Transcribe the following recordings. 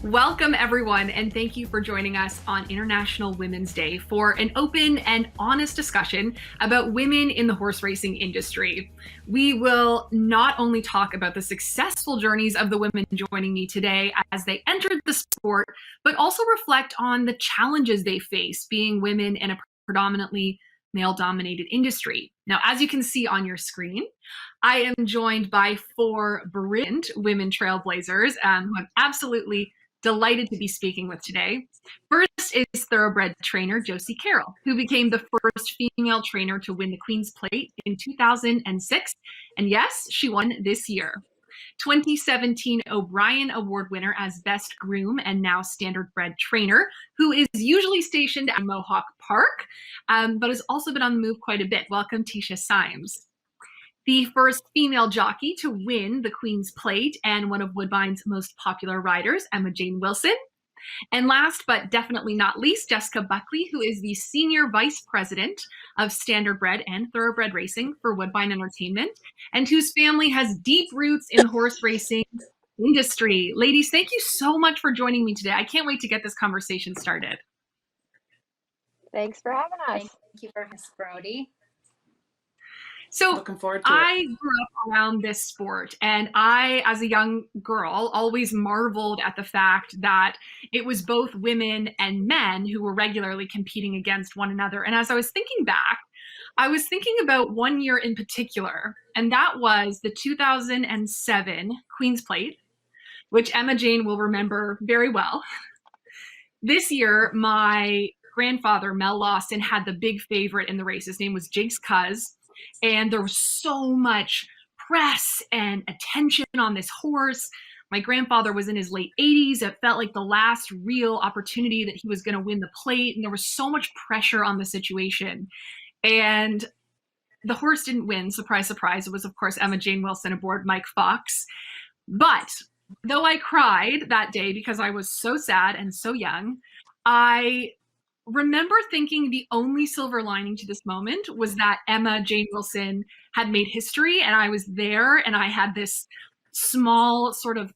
Welcome, everyone, and thank you for joining us on International Women's Day for an open and honest discussion about women in the horse racing industry. We will not only talk about the successful journeys of the women joining me today as they entered the sport, but also reflect on the challenges they face being women in a predominantly male-dominated industry. Now, as you can see on your screen, I am joined by four brilliant women trailblazers who I'm absolutely delighted to be speaking with today. First is Thoroughbred trainer Josie Carroll, who became the first female trainer to win the Queen's Plate in 2006. And yes, she won this year. 2017 O'Brien Award winner as Best Groom and now Standardbred Trainer, who is usually stationed at Mohawk Park, but has also been on the move quite a bit. Welcome, Teesha Symes. The first female jockey to win the Queen's Plate and one of Woodbine's most popular riders, Emma-Jayne Wilson. And last but definitely not least, Jessica Buckley, who is the Senior Vice President of Standardbred and Thoroughbred Racing for Woodbine Entertainment, and whose family has deep roots in the horse racing industry. Ladies, thank you so much for joining me today. I can't wait to get this conversation started. Thanks for having us. Thank you for having us, Brody. So looking forward to I grew up around this sport, and I, as a young girl, always marveled at the fact that it was both women and men who were regularly competing against one another. And as I was thinking back, I was thinking about one year in particular, and that was the 2007 Queen's Plate, which Emma-Jayne will remember very well. This year, my grandfather, Mel Lawson, had the big favorite in the race. His name was Jigs Cuz. And there was so much press and attention on this horse. My grandfather was in his late 80s. It felt like the last real opportunity that he was going to win the plate. And there was so much pressure on the situation. And the horse didn't win. Surprise, surprise. It was, of course, Emma-Jayne Wilson aboard Mike Fox. But though I cried that day because I was so sad and so young, I remember thinking the only silver lining to this moment was that Emma-Jayne Wilson had made history, and I was there, and I had this small sort of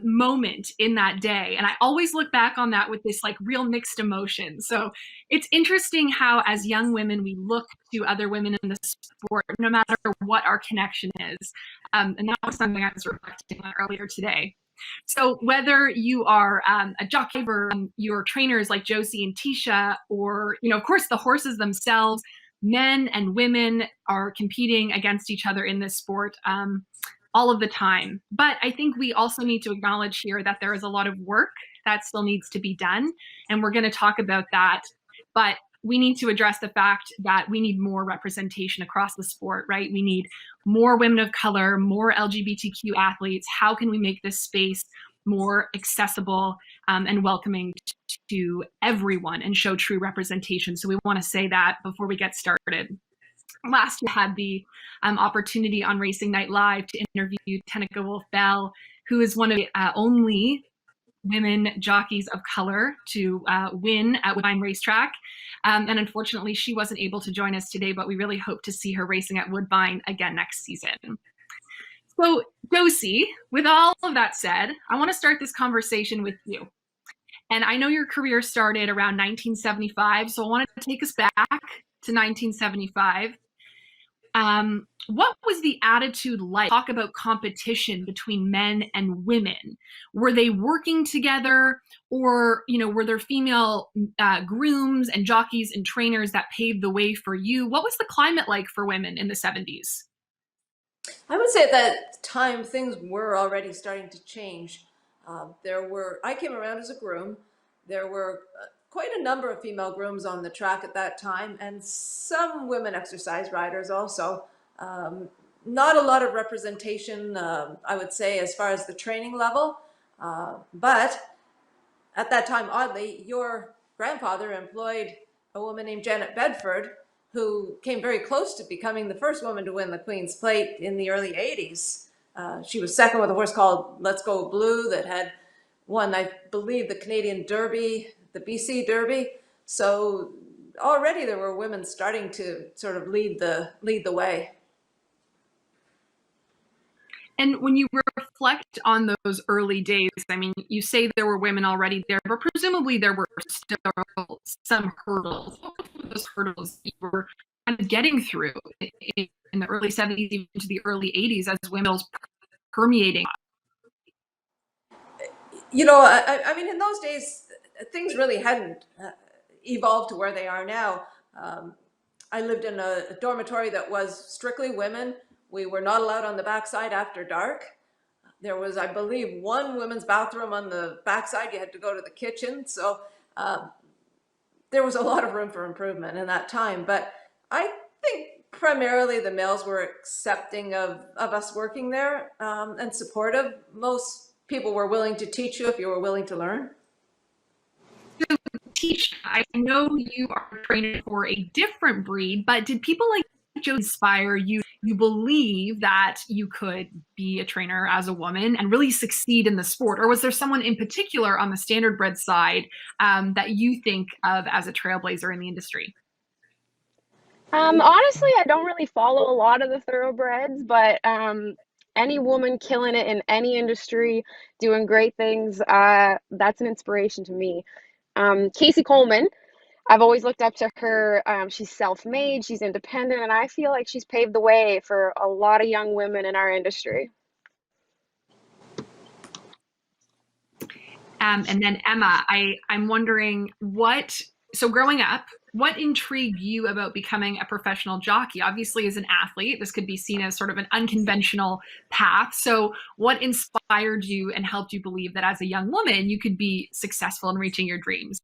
moment in that day. And I always look back on that with this like real mixed emotion. So it's interesting how as young women, we look to other women in the sport, no matter what our connection is. And that was something I was reflecting on earlier today. So whether you are a jockey or your trainers like Josie and Teesha, or, of course, the horses themselves, men and women are competing against each other in this sport all of the time. But I think we also need to acknowledge here that there is a lot of work that still needs to be done. And we're going to talk about that. But we need to address the fact that we need more representation across the sport, right? We need more women of color, more LGBTQ athletes. How can we make this space more accessible and welcoming to everyone and show true representation? So we want to say that before we get started. Last year, I had the opportunity on Racing Night Live to interview Tenica Wolf-Bell, who is one of the only women jockeys of color to win at Woodbine Racetrack. And unfortunately, she wasn't able to join us today, but we really hope to see her racing at Woodbine again next season. So, Josie, with all of that said, I want to start this conversation with you. And I know your career started around 1975, so I wanted to take us back to 1975. What was the attitude like? Talk about competition between men and women. Were they working together, or were there female grooms and jockeys and trainers that paved the way for you? What was the climate like for women in the 70s? I would say at that time things were already starting to change. I came around as a groom. There were quite a number of female grooms on the track at that time, and some women exercise riders also. Not a lot of representation, I would say, as far as the training level. But at that time, oddly, your grandfather employed a woman named Janet Bedford, who came very close to becoming the first woman to win the Queen's Plate in the early 80s. She was second with a horse called Let's Go Blue that had won, I believe, the Canadian Derby, the BC Derby. So already there were women starting to sort of lead the way. And when you reflect on those early days, I mean, you say there were women already there, but presumably there were still some hurdles. What were those hurdles you were kind of getting through in the early 70s, even to the early 80s, as women was permeating? You know, I mean, in those days, things really hadn't evolved to where they are now. I lived in a dormitory that was strictly women. We were not allowed on the backside after dark. There was, I believe, one women's bathroom on the backside. You had to go to the kitchen. So there was a lot of room for improvement in that time. But I think primarily the males were accepting of us working there and supportive. Most people were willing to teach you if you were willing to learn. So, Teesha, I know you are training for a different breed, but did people like Josie inspire you? You believe that you could be a trainer as a woman and really succeed in the sport? Or was there someone in particular on the standardbred side that you think of as a trailblazer in the industry? Honestly, I don't really follow a lot of the thoroughbreds, but any woman killing it in any industry, doing great things, that's an inspiration to me. Casey Coleman, I've always looked up to her. She's self-made, she's independent, and I feel like she's paved the way for a lot of young women in our industry. And then Emma, I'm wondering so growing up, what intrigued you about becoming a professional jockey? Obviously, as an athlete, this could be seen as sort of an unconventional path. So what inspired you and helped you believe that as a young woman, you could be successful in reaching your dreams?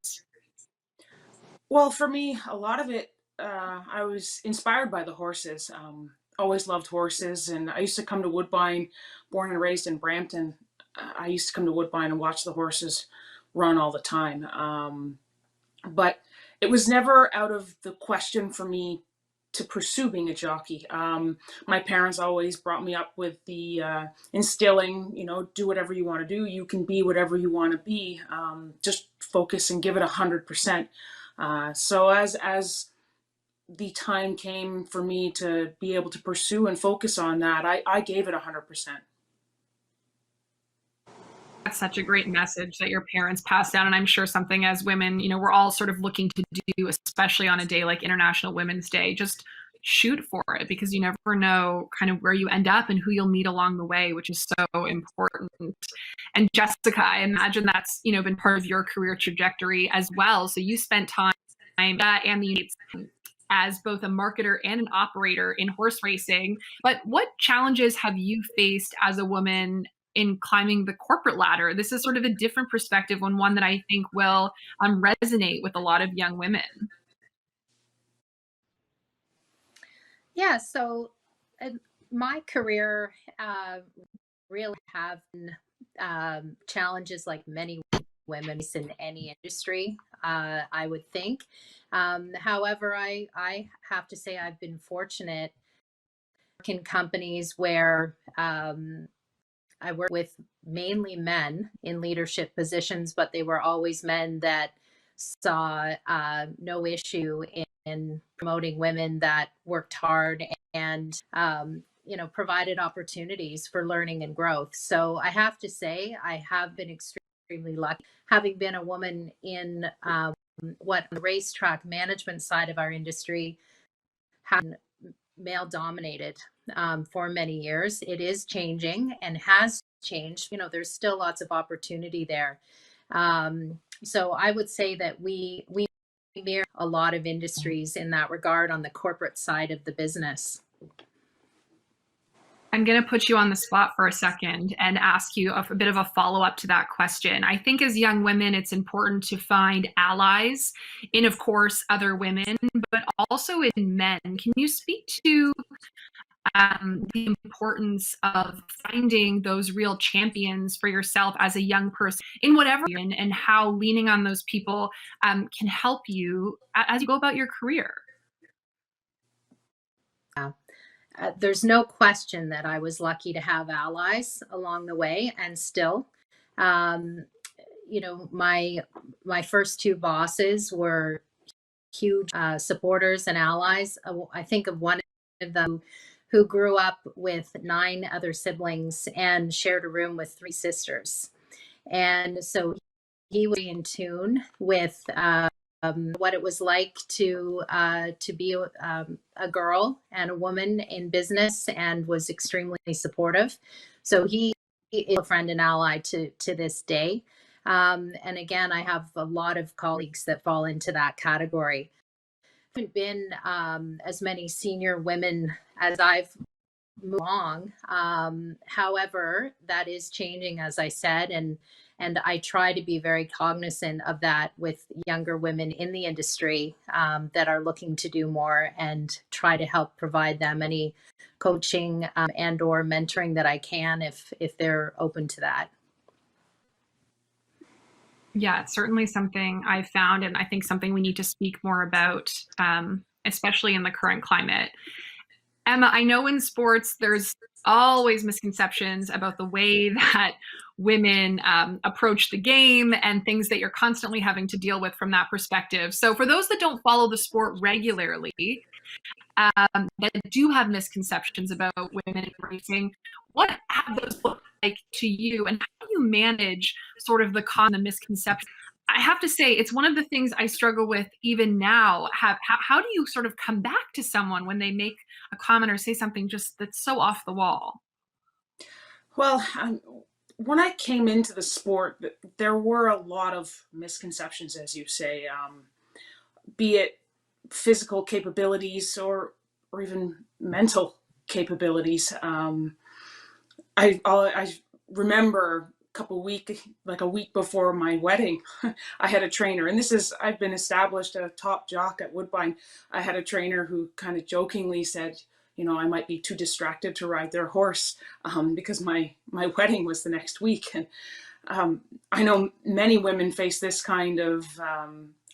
Well, for me, a lot of it, I was inspired by the horses. Always loved horses, and I used to come to Woodbine, born and raised in Brampton. I used to come to Woodbine and watch the horses run all the time. But it was never out of the question for me to pursue being a jockey. My parents always brought me up with the instilling, do whatever you want to do. You can be whatever you want to be. Just focus and give it 100%. So as the time came for me to be able to pursue and focus on that, I gave it 100%. That's such a great message that your parents passed down. And I'm sure something as women, we're all sort of looking to do, especially on a day like International Women's Day, just shoot for it, because you never know kind of where you end up and who you'll meet along the way, which is so important. And Jessica, I imagine that's, been part of your career trajectory as well. So you spent time and the as both a marketer and an operator in horse racing. But what challenges have you faced as a woman in climbing the corporate ladder? This is sort of a different perspective, and one that I think will resonate with a lot of young women. Yeah, so my career really have challenges like many women in any industry, I would think. However, I have to say I've been fortunate in companies where I work with mainly men in leadership positions, but they were always men that saw no issue in promoting women that worked hard and provided opportunities for learning and growth. So I have to say I have been extremely lucky, having been a woman in what the racetrack management side of our industry has been male dominated for many years. It is changing and has changed. There's still lots of opportunity there. So I would say that we mirror a lot of industries in that regard on the corporate side of the business. I'm going to put you on the spot for a second and ask you a bit of a follow-up to that question. I think as young women, it's important to find allies in, of course, other women, but also in men. Can you speak to the importance of finding those real champions for yourself as a young person in whatever, and how leaning on those people can help you as you go about your career? Yeah. There's no question that I was lucky to have allies along the way, and still, my first two bosses were huge supporters and allies. I think of one of them who grew up with 9 other siblings and shared a room with 3 sisters. And so he was in tune with what it was like to be a girl and a woman in business, and was extremely supportive. So he is a friend and ally to this day. And again, I have a lot of colleagues that fall into that category. There haven't been as many senior women as I've moved along. However, that is changing, as I said, and I try to be very cognizant of that with younger women in the industry that are looking to do more, and try to help provide them any coaching and or mentoring that I can if they're open to that. Yeah, it's certainly something I've found, and I think something we need to speak more about, especially in the current climate. Emma, I know in sports there's always misconceptions about the way that women approach the game, and things that you're constantly having to deal with from that perspective. So for those that don't follow the sport regularly, that do have misconceptions about women in racing, what have those looked like to you, and how do you manage sort of the misconceptions? I have to say, it's one of the things I struggle with even now. How do you sort of come back to someone when they make a comment or say something just that's so off the wall? Well, when I came into the sport, there were a lot of misconceptions, as you say, be it physical capabilities or even mental capabilities. I remember a week before my wedding, I had a trainer, and I've been established a top jock at Woodbine. I had a trainer who kind of jokingly said, I might be too distracted to ride their horse because my wedding was the next week. And I know many women face this kind of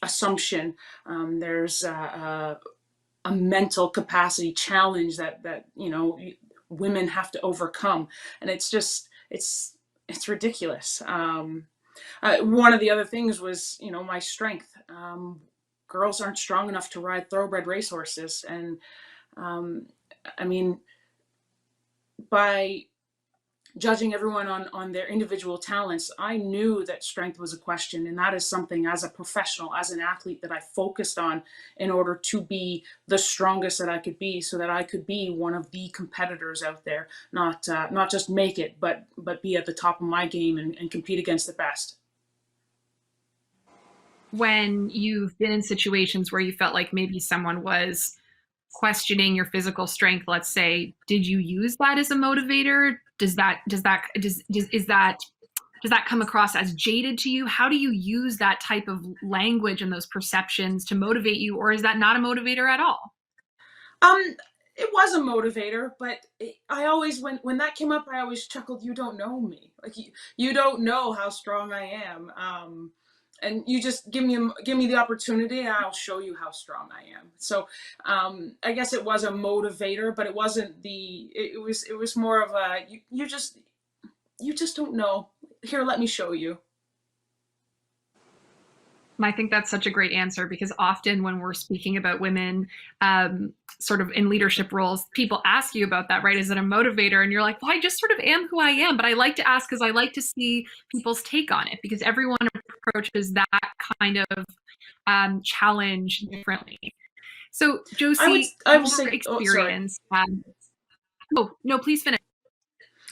assumption. There's a mental capacity challenge that women have to overcome, and it's ridiculous. One of the other things was my strength. Girls aren't strong enough to ride thoroughbred racehorses, and I mean, by judging everyone on their individual talents, I knew that strength was a question, and that is something as a professional, as an athlete, that I focused on in order to be the strongest that I could be, so that I could be one of the competitors out there, not just make it, but be at the top of my game and compete against the best. When you've been in situations where you felt like maybe someone was questioning your physical strength, let's say, did you use that as a motivator? Does that come across as jaded to you? How do you use that type of language and those perceptions to motivate you, or is that not a motivator at all? It was a motivator, but I always, when that came up, I always chuckled. You don't know me. Like you don't know how strong I am. And you just give me the opportunity, and I'll show you how strong I am. So I guess it was a motivator, but it wasn't it was more of a, you just don't know. Here, let me show you. I think that's such a great answer, because often when we're speaking about women sort of in leadership roles, people ask you about that, right? Is it a motivator? And you're like, well, I just sort of am who I am. But I like to ask because I like to see people's take on it, because everyone approaches that kind of challenge differently. So, Josie, I would say, experience. Oh, no, please finish.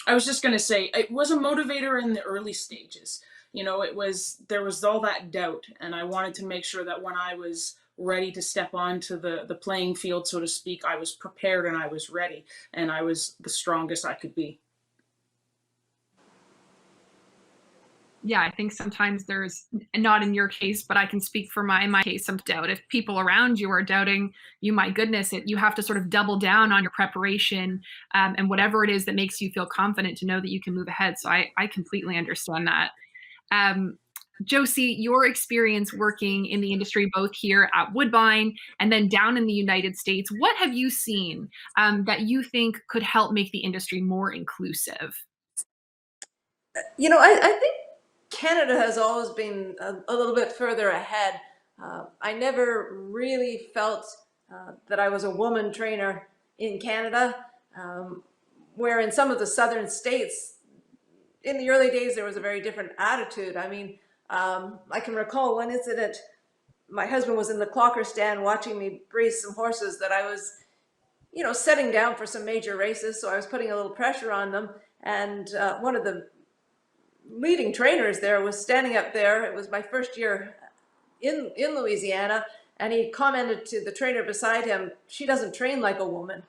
I was just going to say, it was a motivator in the early stages. There was all that doubt, and I wanted to make sure that when I was ready to step onto the playing field, so to speak, I was prepared and I was ready, and I was the strongest I could be. Yeah, I think sometimes there's, not in your case, but I can speak for my case, some doubt. If people around you are doubting you, my goodness, you have to sort of double down on your preparation and whatever it is that makes you feel confident to know that you can move ahead. So I completely understand that. Josie, your experience working in the industry, both here at Woodbine and then down in the United States, what have you seen that you think could help make the industry more inclusive? I think Canada has always been a little bit further ahead. I never really felt that I was a woman trainer in Canada. where in some of the southern states, in the early days, there was a very different attitude. I mean, I can recall one incident. My husband was in the clocker stand watching me race some horses that I was, setting down for some major races. So I was putting a little pressure on them. And one of the leading trainers there was standing up there. It was my first year in Louisiana. And he commented to the trainer beside him, "She doesn't train like a woman."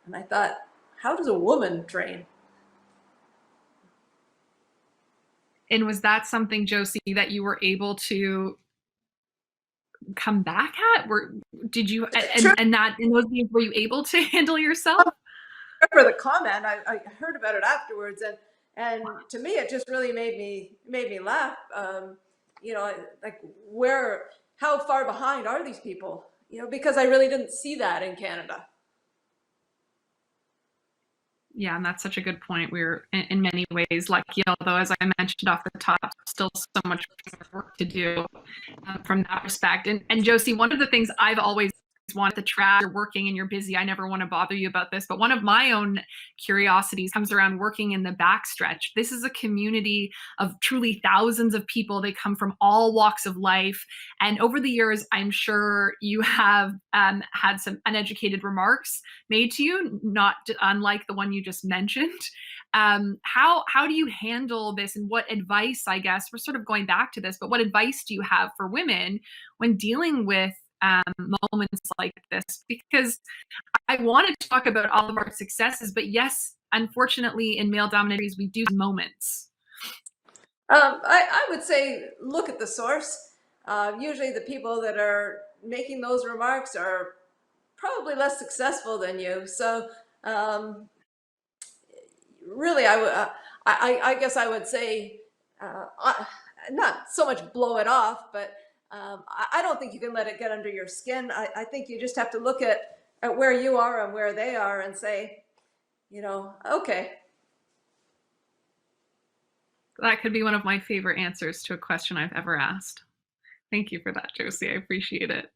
And I thought, how does a woman train? And was that something, Josie, that you were able to come back at? Did you, and that in those games, were you able to handle yourself? I remember the comment. I heard about it afterwards, and to me, it just really made me laugh. Like how far behind are these people? Because I really didn't see that in Canada. Yeah, and that's such a good point. We're in many ways lucky, although as I mentioned off the top, still so much work to do from that respect. And Josie, one of the things I've always wanted to track, you're working and you're busy, I never want to bother you about this, but one of my own curiosities comes around working in the backstretch. This is a community of truly thousands of people. They come from all walks of life. And over the years, I'm sure you have had some uneducated remarks made to you, not unlike the one you just mentioned. How do you handle this, and what advice, I guess, we're sort of going back to this, but what advice do you have for women when dealing with moments like this? Because I wanted to talk about all of our successes, but yes, unfortunately, in male dominated, we do have moments. I would say look at the source. Usually the people that are making those remarks are probably less successful than you. So really, I guess I would say not so much blow it off, but I don't think you can let it get under your skin. I think you just have to look at where you are and where they are and say, okay. That could be one of my favorite answers to a question I've ever asked. Thank you for that, Josie. I appreciate it.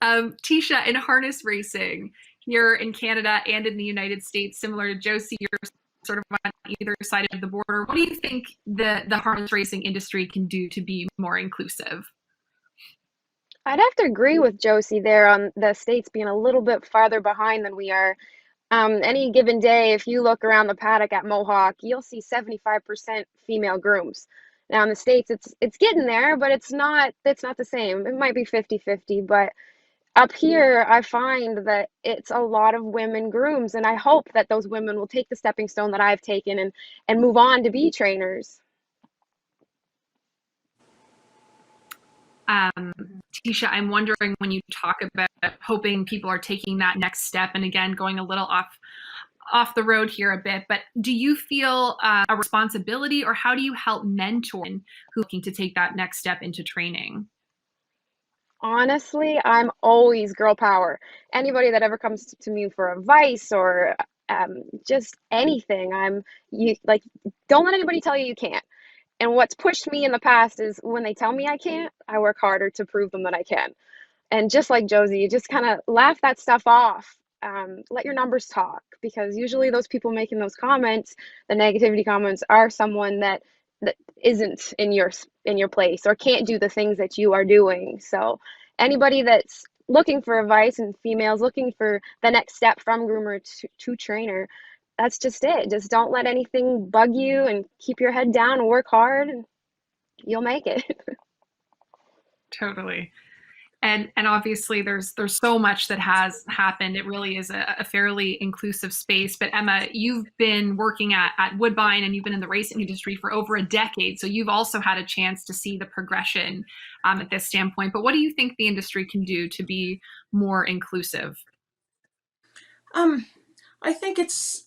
Teesha, in harness racing here in Canada and in the United States, similar to Josie, you're sort of on either side of the border. What do you think the harness racing industry can do to be more inclusive? I'd have to agree with Josie there on the states being a little bit farther behind than we are. Any given day, if you look around the paddock at Mohawk, you'll see 75% female grooms. Now in the States, it's getting there, but it's not the same. It might be 50-50, but up here, I find that it's a lot of women grooms, and I hope that those women will take the stepping stone that I've taken and move on to be trainers. Teesha, I'm wondering, when you talk about hoping people are taking that next step, and again, going a little off the road here a bit, but do you feel a responsibility, or how do you help mentor who are looking to take that next step into training? Honestly, I'm always girl power. Anybody that ever comes to me for advice or just anything, don't let anybody tell you can't. And what's pushed me in the past is when they tell me I can't, I work harder to prove them that I can. And just like Josie, you just kind of laugh that stuff off. Let your numbers talk, because usually those people making those comments, the negativity comments, are someone that isn't in your place or can't do the things that you are doing. So anybody that's looking for advice, and females looking for the next step from groomer to trainer, that's just it. Just don't let anything bug you, and keep your head down and work hard, and you'll make it. Totally. And obviously there's so much that has happened. It really is a fairly inclusive space. But Emma, you've been working at Woodbine, and you've been in the racing industry for over a decade. So you've also had a chance to see the progression at this standpoint. But what do you think the industry can do to be more inclusive? I think it's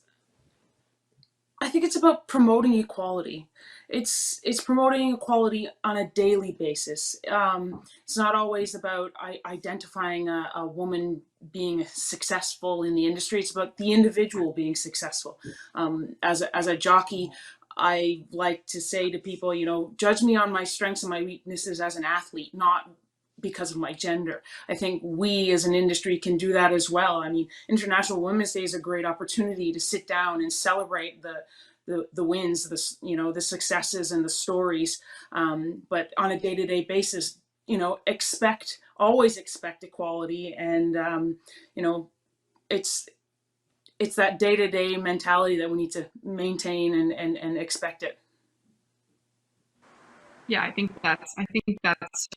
about promoting equality. It's promoting equality on a daily basis. It's not always about identifying a woman being successful in the industry. It's about the individual being successful. As a jockey, I like to say to people, judge me on my strengths and my weaknesses as an athlete, not because of my gender. I think we as an industry can do that as well. I mean, International Women's Day is a great opportunity to sit down and celebrate the wins, the successes and the stories. But on a day-to-day basis, always expect equality. And, it's that day-to-day mentality that we need to maintain and expect it. Yeah, I think that's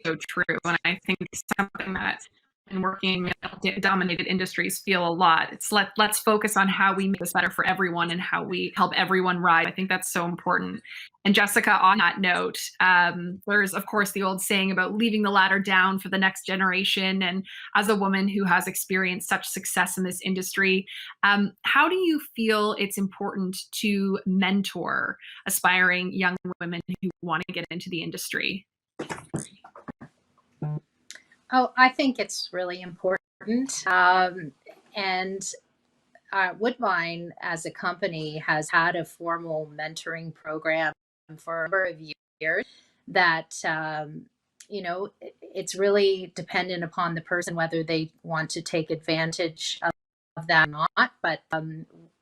so true, and I think something that in working in dominated industries feel a lot. It's let's focus on how we make this better for everyone and how we help everyone rise. I think that's so important. And Jessica, on that note, there's of course the old saying about leaving the ladder down for the next generation. And as a woman who has experienced such success in this industry, how do you feel it's important to mentor aspiring young women who want to get into the industry? Oh, I think it's really important. And Woodbine as a company has had a formal mentoring program for a number of years that, it's really dependent upon the person, whether they want to take advantage of that or not. But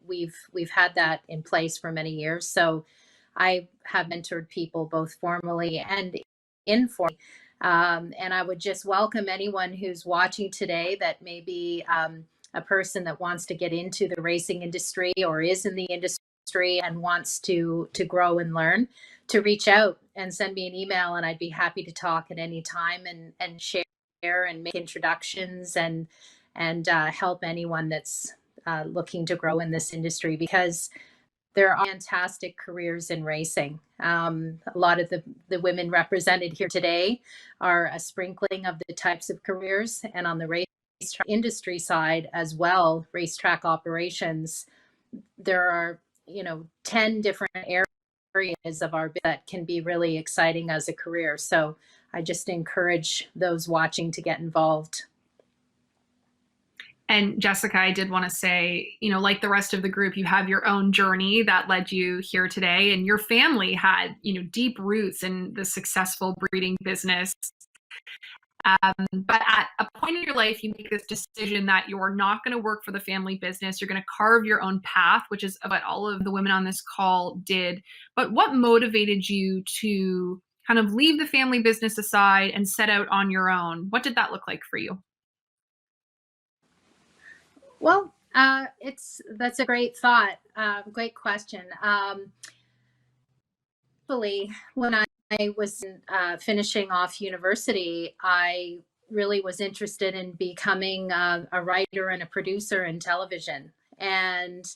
we've had that in place for many years. So I have mentored people both formally and informally. And I would just welcome anyone who's watching today that may be a person that wants to get into the racing industry or is in the industry and wants to grow and learn, to reach out and send me an email, and I'd be happy to talk at any time and share and make introductions and help anyone that's looking to grow in this industry, because there are fantastic careers in racing. A lot of the women represented here today are a sprinkling of the types of careers. And on the racetrack industry side as well, racetrack operations, there are, 10 different areas of our that can be really exciting as a career. So I just encourage those watching to get involved. And Jessica, I did want to say, like the rest of the group, you have your own journey that led you here today, and your family had, deep roots in the successful breeding business. But at a point in your life, you make this decision that you're not going to work for the family business. You're going to carve your own path, which is what all of the women on this call did. But what motivated you to kind of leave the family business aside and set out on your own? What did that look like for you? Well, that's a great thought. Great question. Actually, when I was finishing off university, I really was interested in becoming a writer and a producer in television, and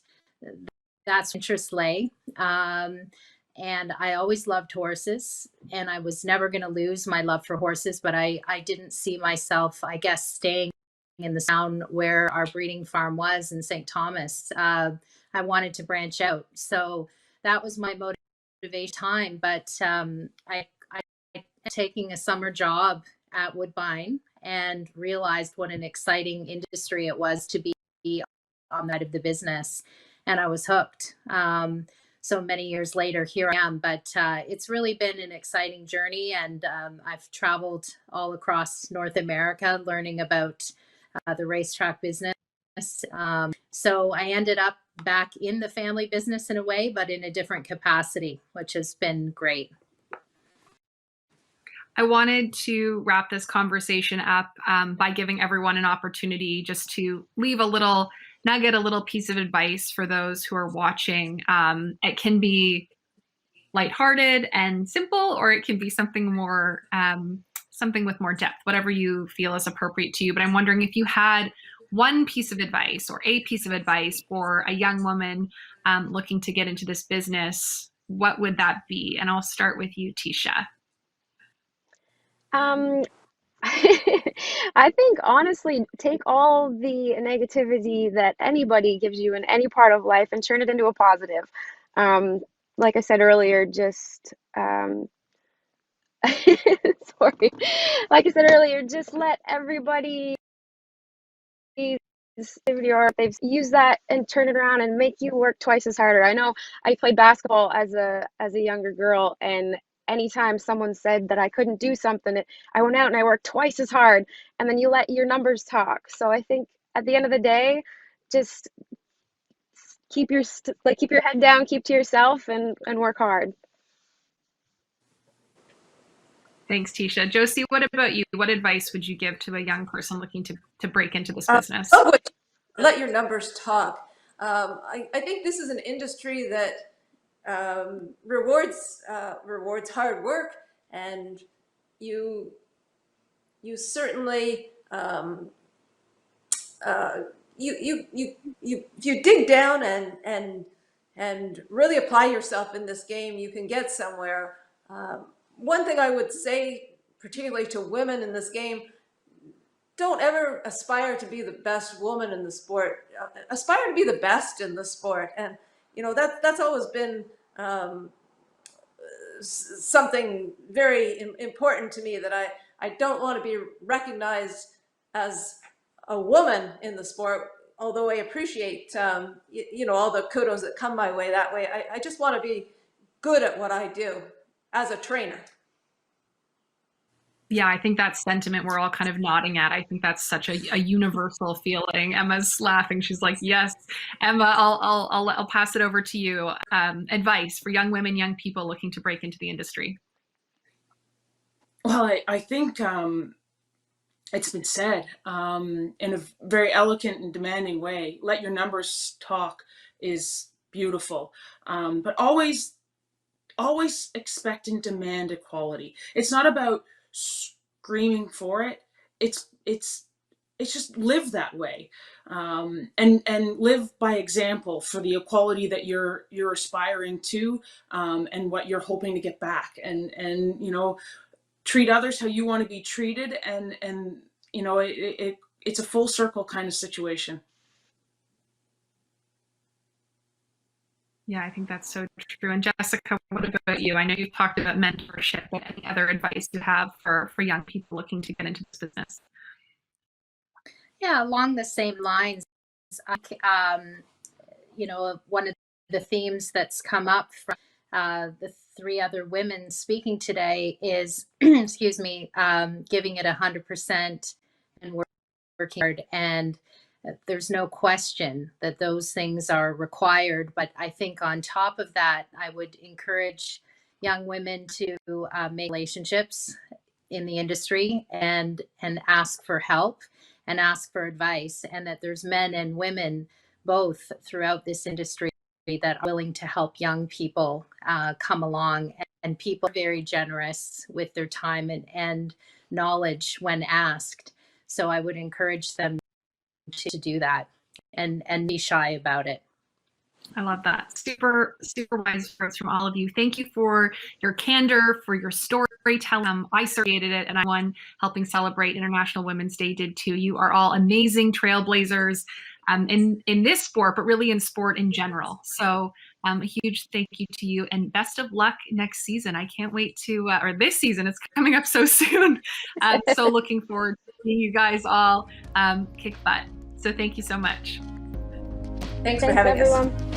that's where interest lay. And I always loved horses, and I was never going to lose my love for horses, but I didn't see myself, I guess, staying in the town where our breeding farm was in St. Thomas. I wanted to branch out. So that was my motivation time. But I taking a summer job at Woodbine and realized what an exciting industry it was to be on that of the business. And I was hooked. So many years later, here I am. But it's really been an exciting journey. And I've traveled all across North America learning about the racetrack business. So I ended up back in the family business in a way, but in a different capacity, which has been great. I wanted to wrap this conversation up by giving everyone an opportunity just to leave a little nugget, a little piece of advice for those who are watching. It can be lighthearted and simple, or it can be something more something with more depth, whatever you feel is appropriate to you. But I'm wondering if you had one piece of advice or a piece of advice for a young woman looking to get into this business, what would that be? And I'll start with you, Teesha. I think honestly, take all the negativity that anybody gives you in any part of life and turn it into a positive. Like I said earlier, just sorry. Like I said earlier, just let everybody they've used that and turn it around and make you work twice as harder. I know I played basketball as a younger girl, and anytime someone said that I couldn't do something, I went out and I worked twice as hard, and then you let your numbers talk. So I think at the end of the day, just keep your head down, keep to yourself, and work hard. Thanks, Teesha. Josie, what about you? What advice would you give to a young person looking to break into this business? Let your numbers talk. I think this is an industry that rewards hard work, and you certainly if you dig down and really apply yourself in this game, you can get somewhere. One thing I would say, particularly to women in this game, don't ever aspire to be the best woman in the sport. Aspire to be the best in the sport. And, you know, that's always been something very important to me, that I don't want to be recognized as a woman in the sport, although I appreciate, you know, all the kudos that come my way that way. I just want to be good at what I do as a trainer. Yeah, I think that sentiment we're all kind of nodding at. I think that's such a universal feeling. Emma's laughing. She's like, yes. Emma, I'll pass it over to you. Advice for young women, young people looking to break into the industry. Well, I think it's been said in a very elegant and demanding way. Let your numbers talk is beautiful, but always expect and demand equality. It's not about screaming for it. It's just live that way, and live by example for the equality that you're aspiring to, and what you're hoping to get back, and you know, treat others how you want to be treated, and you know, it's a full circle kind of situation. Yeah, I think that's so true. And Jessica, what about you? I know you've talked about mentorship, but any other advice you have for young people looking to get into this business? Yeah, along the same lines, you know, one of the themes that's come up from the three other women speaking today is, excuse me, giving it 100% and working hard. And there's no question that those things are required. But I think on top of that, I would encourage young women to make relationships in the industry and ask for help and ask for advice, and that there's men and women both throughout this industry that are willing to help young people come along, and people are very generous with their time and knowledge when asked. So I would encourage them to do that and be shy about it. I love that. Super, super wise words from all of you. Thank you for your candor, for your storytelling. I created it, and I'm helping celebrate International Women's Day did too. You are all amazing trailblazers in this sport, but really in sport in general. So a huge thank you to you, and best of luck next season. I can't wait to, or this season, it's coming up so soon. So looking forward to seeing you guys all kick butt. So thank you so much. Thanks for having everyone. us.